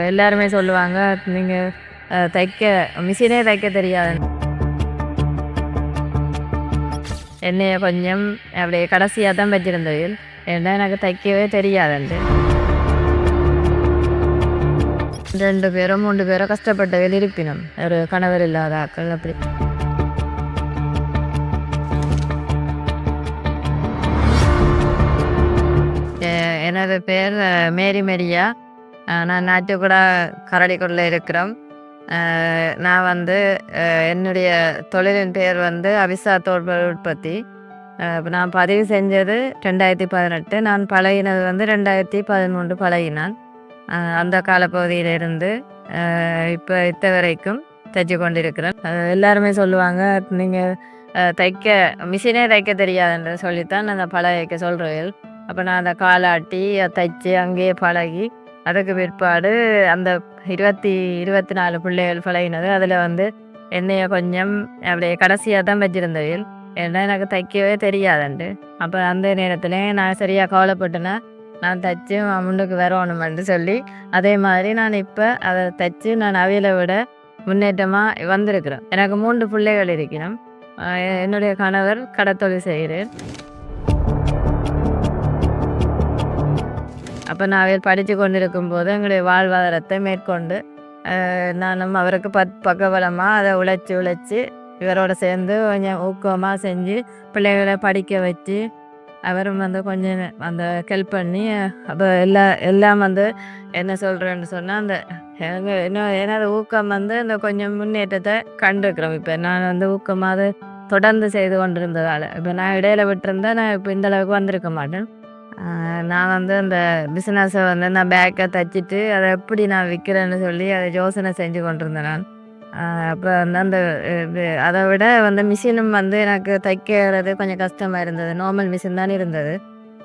எல்லாருமே சொல்லுவாங்க, நீங்க தைக்க மிஷினே தைக்க தெரியாது. என்னைய கொஞ்சம் அப்படியே கடைசியா தான் வச்சிருந்தவையில். ஏன்னா எனக்கு தைக்கவே தெரியாதுன்ட்டு. 2 பேரோ 3 பேரோ கஷ்டப்பட்டவையில் இருப்பினும். ஒரு கணவர் இல்லாத ஆட்கள் அப்படி. எ எனது பேர் மேரி மெரியா. நான் நாட்டுக்குடா கரடிக்குடில இருக்கிறோம். நான் வந்து என்னுடைய தொழிலின் பெயர் வந்து அபிசா தோல் உற்பத்தி. இப்ப நான் பதிவு செஞ்சது 2018. நான் பழகினது வந்து 2013 பழகினான். அந்த காலப்பகுதியிலிருந்து இப்போ இத்த வரைக்கும் தைச்சு கொண்டிருக்கிறேன். எல்லாருமே சொல்லுவாங்க, நீங்கள் தைக்க மிஷினே தைக்க தெரியாதுன்ற சொல்லித்தான் அந்த பழகிக்க சொல்கிறேன். அப்போ நான் அந்த காலாட்டி தைச்சு அங்கேயே பழகி அதுக்கு பிற்பாடு அந்த 24 பிள்ளைகள் பழகினது. அதில் வந்து என்னைய கொஞ்சம் அப்படியே கடைசியாக தான் வச்சிருந்தவையில். ஏன்னா எனக்கு தைக்கவே தெரியாதுண்டு. அப்போ அந்த நேரத்தில் நான் சரியாக கவலைப்பட்டேன்னா நான் தைச்சு முன்னுக்கு வரணுமென்று சொல்லி அதே மாதிரி நான் இப்போ அதை தைச்சு நான் அவையில விட முன்னேற்றமாக வந்திருக்கிறேன். எனக்கு 3 பிள்ளைகள் இருக்கிறோம். என்னுடைய கணவர் கடத்தொழில் செய்கிறார். அப்போ நான் அவையில் படித்து கொண்டிருக்கும் போது எங்களுடைய வாழ்வாதாரத்தை மேற்கொண்டு நானும் அவருக்கு பக்கபலமாக அதை உழைச்சி இவரோட சேர்ந்து கொஞ்சம் ஊக்கமாக செஞ்சு பிள்ளைகளை படிக்க வச்சு அவரும் வந்து கொஞ்சம் அந்த ஹெல்ப் பண்ணி அப்போ எல்லாம் வந்து என்ன சொல்கிறேன்னு சொன்னால் அந்த எனது ஊக்கம் வந்து இந்த கொஞ்சம் முன்னேற்றத்தை கண்டிருக்கிறோம். இப்போ நான் வந்து ஊக்கமாக தொடர்ந்து செய்து கொண்டிருந்ததால் இப்போ நான் இடையில விட்டுருந்தேன், நான் இப்போ இந்த அளவுக்கு வந்திருக்க மாட்டேன். நான் வந்து அந்த பிஸ்னஸை வந்து நான் பேக்கை தைச்சிட்டு அதை எப்படி நான் விற்கிறேன்னு சொல்லி அதை யோசனை செஞ்சு கொண்டிருந்தேன் நான். அப்போ வந்து அந்த அதை விட வந்து மிஷினும் வந்து எனக்கு தைக்கிறது கொஞ்சம் கஷ்டமாக இருந்தது. நார்மல் மிஷின் தான் இருந்தது.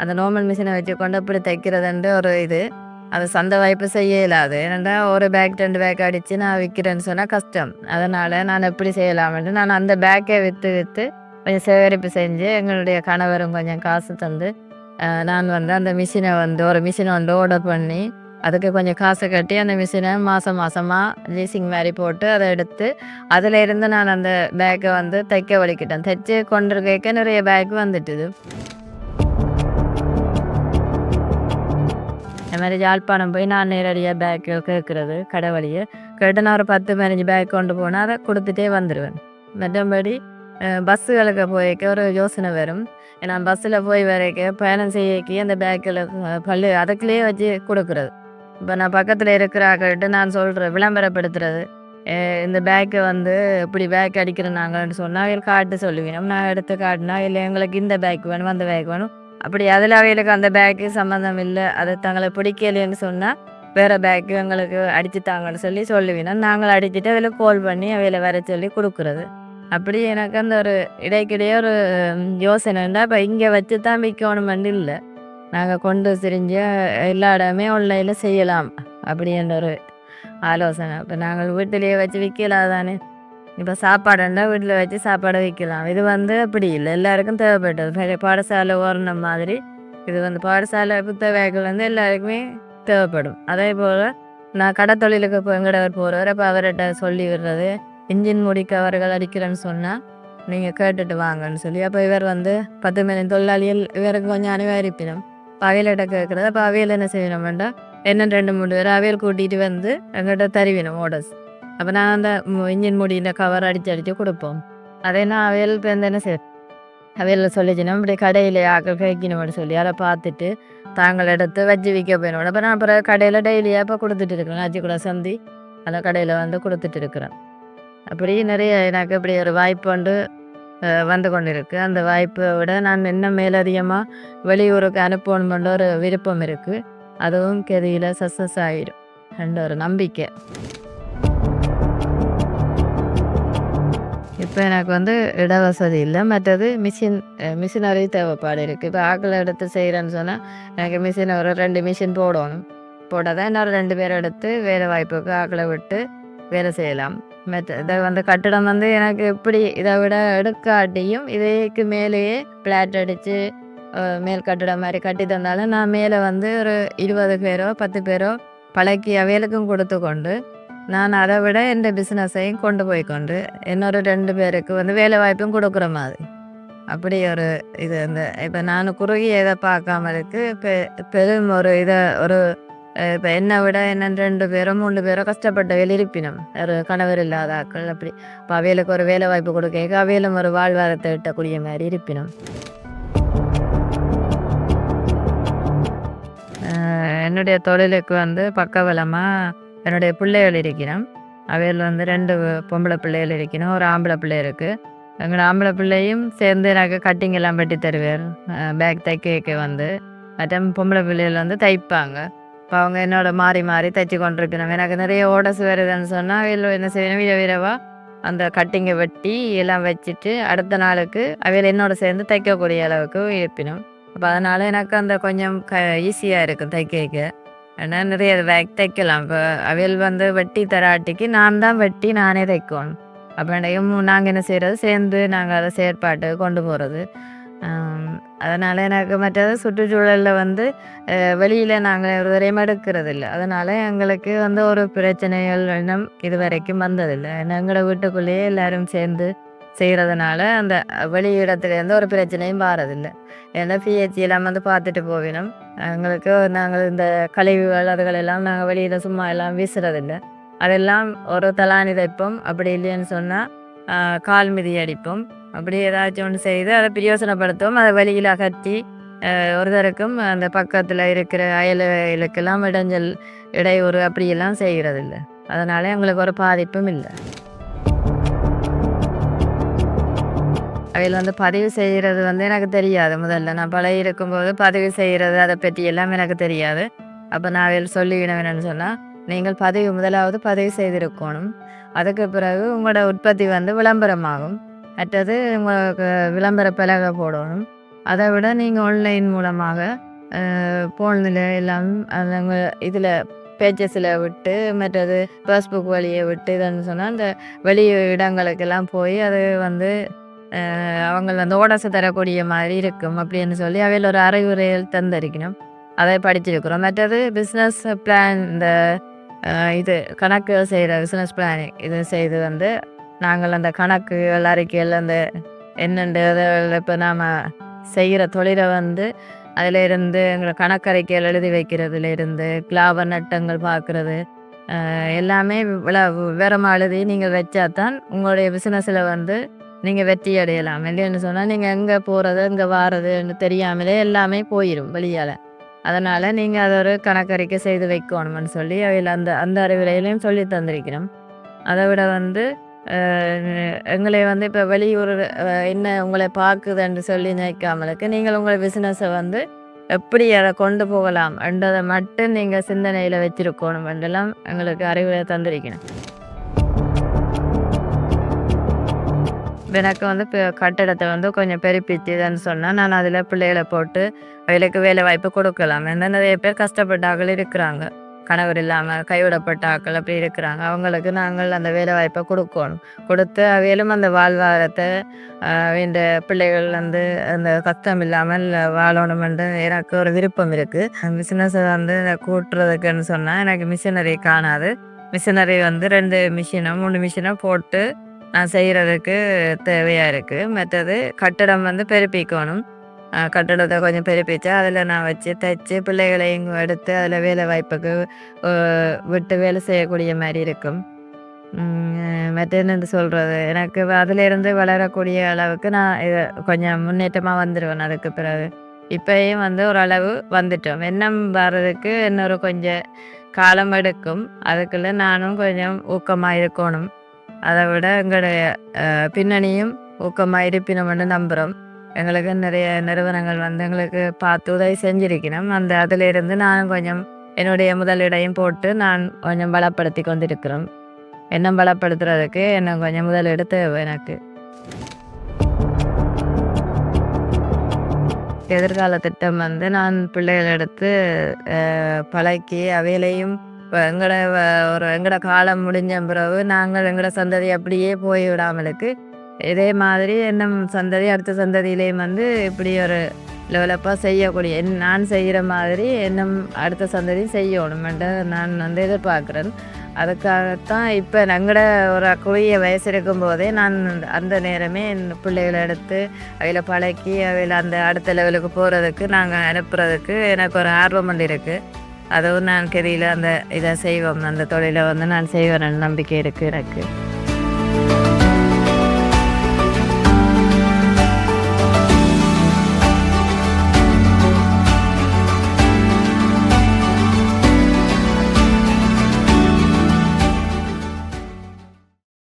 அந்த நார்மல் மிஷினை வச்சு கொண்டு எப்படி தைக்கிறதுன்ற ஒரு இது அது சந்தை வாய்ப்பு செய்ய இயலாது. ஏன்னா ஒரு பேக் 2 பேக் அடித்து நான் விற்கிறேன்னு சொன்னால் கஷ்டம். அதனால் நான் எப்படி செய்யலாம்னு நான் அந்த பேக்கை விற்று கொஞ்சம் சேகரிப்பு செஞ்சு எங்களுடைய கணவரும் கொஞ்சம் காசு தந்து நான் வந்து அந்த மிஷினை வந்து ஒரு மிஷினை வந்து ஆர்டர் பண்ணி அதுக்கு கொஞ்சம் காசு கட்டி அந்த மிஷினை மாதமாக லீசிங் மாதிரி போட்டு அதை எடுத்து அதில் இருந்து நான் அந்த பேக்கை வந்து தைக்க வலிக்கிட்டேன். தைச்சு கொண்டிருக்க நிறைய பேக் வந்துட்டுது. இந்த மாதிரி யாழ்ப்பாணம் போய் நான் நேரடியாக பேக்கு கேட்குறது கடை வழியை கேட்டு நான் ஒரு 10-15 பேக் கொண்டு போனால் அதை கொடுத்துட்டே வந்துடுவேன். மற்றபடி பஸ்ஸுகளுக்கு போய்க்க ஒரு யோசனை வரும். ஏன்னா பஸ்ஸில் போய் வரைக்க பயணம் செய்யக்கி அந்த பேக்கில் அதுக்குள்ளேயே வச்சு கொடுக்குறது. இப்போ நான் பக்கத்தில் இருக்கிறாக்கிட்டு நான் சொல்கிறேன் விளம்பரப்படுத்துறது. இந்த பேக்கை வந்து இப்படி பேக் அடிக்கிறனாங்கன்னு சொன்னால் காட்டு சொல்லுவேன். நான் எடுத்து காட்டினா இல்லை எங்களுக்கு இந்த பேக் வேணும் அந்த பேக் வேணும் அப்படி அதில் அவைகளுக்கு அந்த பேக்கு சம்மந்தம் இல்லை, அது தங்களை பிடிக்கலைன்னு சொன்னால் வேறு பேக்கு எங்களுக்கு அடிச்சுட்டாங்கன்னு சொல்லுவேன். நாங்கள் அடிச்சுட்டு அவையில் கால் பண்ணி அவையில் வர சொல்லி கொடுக்குறது. அப்படி எனக்கு அந்த ஒரு இடைக்கிடையே ஒரு யோசனைண்டா இப்போ இங்கே வச்சு தான் விற்கணுமெண்டு இல்லை, நாங்கள் கொண்டு திரிஞ்ச எல்லா இடமே ஆன்லைனில் செய்யலாம் அப்படின்ற ஒரு ஆலோசனை. இப்போ நாங்கள் வீட்டிலேயே வச்சு விற்கலாம் தானே. இப்போ சாப்பாடுன்னா வீட்டில் வச்சு சாப்பாடை விற்கலாம். இது வந்து அப்படி இல்லை, எல்லாருக்கும் தேவைப்பட்டது. பாடசாலை ஓரணம் மாதிரி இது வந்து பாடசாலை புத்தகங்கள் வந்து எல்லாருக்குமே தேவைப்படும். அதே போல் நான் கடை தொழிலுக்கு இப்போ எங்கடவர் போகிறவர் அப்போ அவர்கிட்ட சொல்லி விடுறது, இன்ஜின் முடி கவர்கள் அடிக்கிறேன்னு சொன்னால் நீங்கள் கேட்டுட்டு வாங்கன்னு சொல்லி. அப்போ இவர் வந்து 10 மில்லியன் தொழிலாளிகள் இவருக்கு கொஞ்சம் அனுபவிப்பினும் அவையிலிட்ட கேட்குறது. அப்போ அவையில் என்ன செய்யணும்டா என்ன 2-3 பேர் அவையில் கூட்டிகிட்டு வந்து எங்கிட்ட தருவினோம் ஆர்டர்ஸ். அப்போ நான் அந்த இன்ஜின் முடியில் கவர் அடித்து கொடுப்போம். அதே நான் அவையில் இப்போ என்ன செய்ய அவையில் சொல்லிச்சுன்னா இப்படி கடையில் ஆக்கள் கேட்கணும்னு சொல்லி அதை பார்த்துட்டு தாங்கள் எடுத்து வச்சு விற்க போயிடும். அப்போ நான் அப்புறம் கடையில் டெய்லியாக இப்போ கொடுத்துட்டு இருக்கிறேன். அச்சு கூட சந்தி அந்த கடையில் வந்து கொடுத்துட்டு இருக்கிறேன். அப்படி நிறைய எனக்கு இப்படி ஒரு வாய்ப்பு வந்து கொண்டு இருக்குது. அந்த வாய்ப்பை விட நான் இன்னும் மேலதிகமாக வெளியூருக்கு அனுப்பணுமென்ற ஒரு விருப்பம் இருக்குது. அதுவும் கெதியில் சக்ஸஸ் ஆகிடும் என்ற ஒரு நம்பிக்கை. இப்போ எனக்கு வந்து இடவசதி இல்லை, மற்றது மிஷினரி தேவைப்பாடு இருக்குது. இப்போ ஆக்களை எடுத்து செய்கிறேன்னு சொன்னால் எனக்கு மிஷின் ஒரு 2 மிஷின் போடணும். போட்டால் தான் இன்னொரு 2 பேர் எடுத்து வேலை வாய்ப்புக்கு ஆக்களை விட்டு வேலை செய்யலாம். இதை வந்து கட்டிடம் வந்து எனக்கு இப்படி இதை விட எடுக்காட்டியும் இதுக்கு மேலேயே பிளாட் அடித்து மேல் கட்டிடம் மாதிரி கட்டி தந்தாலும் நான் மேலே வந்து ஒரு 20 பேரோ 10 பேரோ பழக்கி அவைகளுக்கும் கொடுத்து கொண்டு நான் அதை விட எந்த பிஸ்னஸையும் கொண்டு போய் கொண்டு இன்னொரு 2 பேருக்கு வந்து வேலை வாய்ப்பும் கொடுக்குற மாதிரி அப்படி ஒரு இது இந்த இப்போ நான் குறுகிய இதை பார்க்காம இருக்கு பெரும் ஒரு இதை ஒரு இப்போ என்னை விட என்ன 2 பேரோ 3 பேரோ கஷ்டப்பட்டவையில் இருப்பினும் ஒரு கணவர் இல்லாத ஆட்கள் அப்படி இப்போ அவைகளுக்கு ஒரு வேலை வாய்ப்பு கொடுக்க அவையிலும் ஒரு வாழ்வாரத்தை எட்டக்கூடிய மாதிரி இருப்பினும் என்னுடைய தொழிலுக்கு வந்து பக்கபலமாக என்னுடைய பிள்ளைகள் இருக்கிறோம். அவையில் வந்து 2 பொம்பளை பிள்ளைகள் இருக்கணும், ஒரு ஆம்பளை பிள்ளை இருக்குது. எங்களோட ஆம்பளை பிள்ளையும் சேர்ந்து எனக்கு கட்டிங் எல்லாம் வெட்டி தருவார். பேக் தைக்க வந்து மற்ற பொம்பளை பிள்ளைகள் வந்து தைப்பாங்க. இப்போ அவங்க என்னோட மாறி மாறி தைச்சி கொண்டிருக்கணும். எனக்கு நிறைய ஓடஸ் வருதுன்னு சொன்னால் அவையில் என்ன செய்யணும், விரவாக அந்த கட்டிங்கை வெட்டி எல்லாம் வச்சுட்டு அடுத்த நாளுக்கு அவையில் என்னோட சேர்ந்து தைக்கக்கூடிய அளவுக்கு இருப்பினும். அப்போ அதனால் எனக்கு அந்த கொஞ்சம் ஈஸியாக இருக்கும் தைக்க. ஏன்னா நிறைய பேக் தைக்கலாம். இப்போ அவையில் வந்து வெட்டி தராட்டிக்கு நான் தான் வெட்டி நானே தைக்கணும். அப்படின்னையும் நாங்கள் என்ன செய்கிறது, சேர்ந்து நாங்கள் அதை செயற்பாட்டு கொண்டு போகிறது. அதனால் எனக்கு மற்றது சுற்றுச்சூழலில் வந்து வெளியில் நாங்கள் ஒரு வரையும் எடுக்கிறது இல்லை. அதனால் எங்களுக்கு வந்து ஒரு பிரச்சனைகள் இன்னும் இது வரைக்கும் வந்ததில்லை. ஏன்னா எங்களோட வீட்டுக்குள்ளேயே எல்லோரும் சேர்ந்து செய்கிறதுனால அந்த வெளி இடத்துலேருந்து ஒரு பிரச்சனையும் வாரதில்லை. ஏன்னா பிஹெச்சி எல்லாம் வந்து பார்த்துட்டு போவினோம். எங்களுக்கு நாங்கள் இந்த கழிவுகள் அதுகளெல்லாம் நாங்கள் வெளியில் சும்மா எல்லாம் வீசுறதில்லை. அதெல்லாம் ஒரு தலானி தைப்போம். அப்படி இல்லைன்னு சொன்னால் கால் மிதி அடிப்போம். அப்படி ஏதாச்சும் ஒன்று செய்து அதை பிரயோசனப்படுத்துவோம். அதை வெளியில் அகற்றி ஒருத்தருக்கும் அந்த பக்கத்தில் இருக்கிற அயலுக்கெல்லாம் இடையூறு அப்படியெல்லாம் செய்கிறதில்லை. அதனால் எங்களுக்கு ஒரு பாதிப்பும் இல்லை. அவையில் வந்து பதிவு செய்கிறது வந்து எனக்கு தெரியாது. முதல்ல நான் பழகி இருக்கும்போது பதிவு செய்கிறது அதை பற்றி எல்லாம் எனக்கு தெரியாது. அப்போ நான் அவையில் சொல்லிவிடணும் என்னென்னு சொன்னால், நீங்கள் முதலாவது பதிவு செய்திருக்கணும். அதுக்கு பிறகு உங்களோட உற்பத்தி வந்து விளம்பரமாகும். மற்றது உங்களுக்கு விளம்பர பலகை போடணும். அதை விட நீங்கள் ஆன்லைன் மூலமாக போனில் எல்லாம் இதில் பேஜஸில் விட்டு மற்றது ஃபேஸ்புக் வழியை விட்டு இதுன்னு சொன்னால் அந்த வெளி இடங்களுக்கெல்லாம் போய் அது வந்து அவங்க அந்த ஓடசை தரக்கூடிய மாதிரி இருக்கும் அப்படின்னு சொல்லி அவையில் ஒரு அறிவுரைகள் தந்திருக்கணும். அதை படிச்சிருக்கிறோம். மற்றது பிஸ்னஸ் பிளான் இந்த இது கணக்கு செய்கிற பிஸ்னஸ் பிளானிங் இது செய்து வந்து நாங்கள் அந்த கணக்குகள் அறிக்கைகள் அந்த என்னென்று இப்போ நாம் செய்கிற தொழிலை வந்து அதில் இருந்து எங்களை கணக்கறிக்கைகள் எழுதி வைக்கிறதுலேருந்து லாப நட்டங்கள் பார்க்குறது எல்லாமே விவரமாக எழுதி நீங்கள் வச்சா தான் உங்களுடைய பிஸ்னஸில் வந்து நீங்கள் வெற்றி அடையலாம். இல்லைன்னு சொன்னால் நீங்கள் எங்கே போகிறது எங்கே வாரதுன்னு தெரியாமலே எல்லாமே போயிடும் வெளியால். அதனால் நீங்கள் அதை ஒரு கணக்கறிக்கை செய்து வைக்கணும்னு சொல்லி அவையில் அந்த அந்த அறிவுரையிலையும் சொல்லி தந்திருக்கணும். அதை விட வந்து எங்களை வந்து இப்போ வெளியூர் என்ன உங்களை பார்க்குதுன்னு சொல்லி நினைக்காமலுக்கு நீங்கள் உங்களை பிஸ்னஸை வந்து எப்படி அதை கொண்டு போகலாம் என்றதை மட்டும் நீங்கள் சிந்தனையில் வச்சிருக்கணும் என்றெல்லாம் எங்களுக்கு அறிவுரை தந்திருக்கணும். எனக்கு வந்து இப்போ கட்டடத்தை வந்து கொஞ்சம் பெருப்பிச்சுதுன்னு சொன்னால் நான் அதில் பிள்ளைகளை போட்டு அவைகளுக்கு வேலை வாய்ப்பு கொடுக்கலாம். ஏன்னா நிறைய பேர் கஷ்டப்பட்ட ஆக்கள் இருக்கிறாங்க, கணவர் இல்லாமல் கைவிடப்பட்ட ஆக்கள் அப்படி இருக்கிறாங்க. அவங்களுக்கு நாங்கள் அந்த வேலை வாய்ப்பை கொடுக்கணும். கொடுத்து அவையிலும் அந்த வாழ்வாரத்தை இந்த பிள்ளைகள் வந்து அந்த கஷ்டம் இல்லாமல் வாழணும் என்று எனக்கு ஒரு விருப்பம் இருக்குது. பிஸ்னஸை வந்து கூட்டுறதுக்குன்னு சொன்னால் எனக்கு மிஷினரி காணாது. மிஷினரி வந்து 2 மிஷினோ 3 மிஷினோ போட்டு நான் செய்கிறதுக்கு தேவையாக இருக்குது. மற்றது கட்டடம் வந்து பெருப்பிக்கணும். கட்டடத்தை கொஞ்சம் பெருப்பிச்சா அதில் நான் வச்சு தைச்சி பிள்ளைகளையும் எடுத்து அதில் வேலை வாய்ப்புக்கு விட்டு வேலை செய்யக்கூடிய மாதிரி இருக்கும். மற்ற என்னென்னு சொல்கிறது, எனக்கு அதிலிருந்து வளரக்கூடிய அளவுக்கு நான் இதை கொஞ்சம் முன்னேற்றமாக வந்துடுவேன். அதுக்கு பிறகு இப்போயும் வந்து ஓரளவு வந்துட்டோம். எண்ணம் வர்றதுக்கு இன்னொரு கொஞ்சம் காலம் எடுக்கும். அதுக்குள்ளே நானும் கொஞ்சம் ஊக்கமாக இருக்கணும். அதை விட எங்களுடைய பின்னணியும் ஊக்கமாக இருப்பினோம்னு நம்புகிறோம். எங்களுக்கு நிறைய நிறுவனங்கள் வந்து எங்களுக்கு பார்த்து உதவி செஞ்சிருக்கணும். அந்த அதிலிருந்து நானும் கொஞ்சம் என்னுடைய முதலீடையும் போட்டு நான் கொஞ்சம் பலப்படுத்தி கொண்டிருக்கிறோம். எண்ணம் பலப்படுத்துறதுக்கு என்ன கொஞ்சம் முதலீடு தேவை எனக்கு. எதிர்கால திட்டம் வந்து நான் பிள்ளைகள் எடுத்து பழக்கி அவையிலையும் இப்போ எங்களோட காலம் முடிஞ்ச பிறகு நாங்கள் எங்களோட சந்ததி அப்படியே போய் விடாமலுக்கு இதே மாதிரி இன்னும் சந்ததி அடுத்த சந்ததியிலேயும் வந்து இப்படி ஒரு டெவலப்பாக செய்யக்கூடிய நான் செய்கிற மாதிரி இன்னும் அடுத்த சந்ததி செய்யணுமென்று நான் வந்து எதிர்பார்க்குறேன். அதுக்காகத்தான் இப்போ எங்களோட ஒரு குறுகிய வயசு இருக்கும்போதே நான் அந்த நேரமே என் பிள்ளைகளை எடுத்து அதில் பழக்கி அதில் அந்த அடுத்த லெவலுக்கு போகிறதுக்கு நாங்கள் அனுப்புறதுக்கு எனக்கு ஒரு ஆர்வம் வந்து இருக்குது. அதுவும் நான் கெதியில் அந்த இதை செய்வோம், அந்த தொழிலை வந்து நான் செய்வேன் நம்பிக்கை இருக்குது எனக்கு.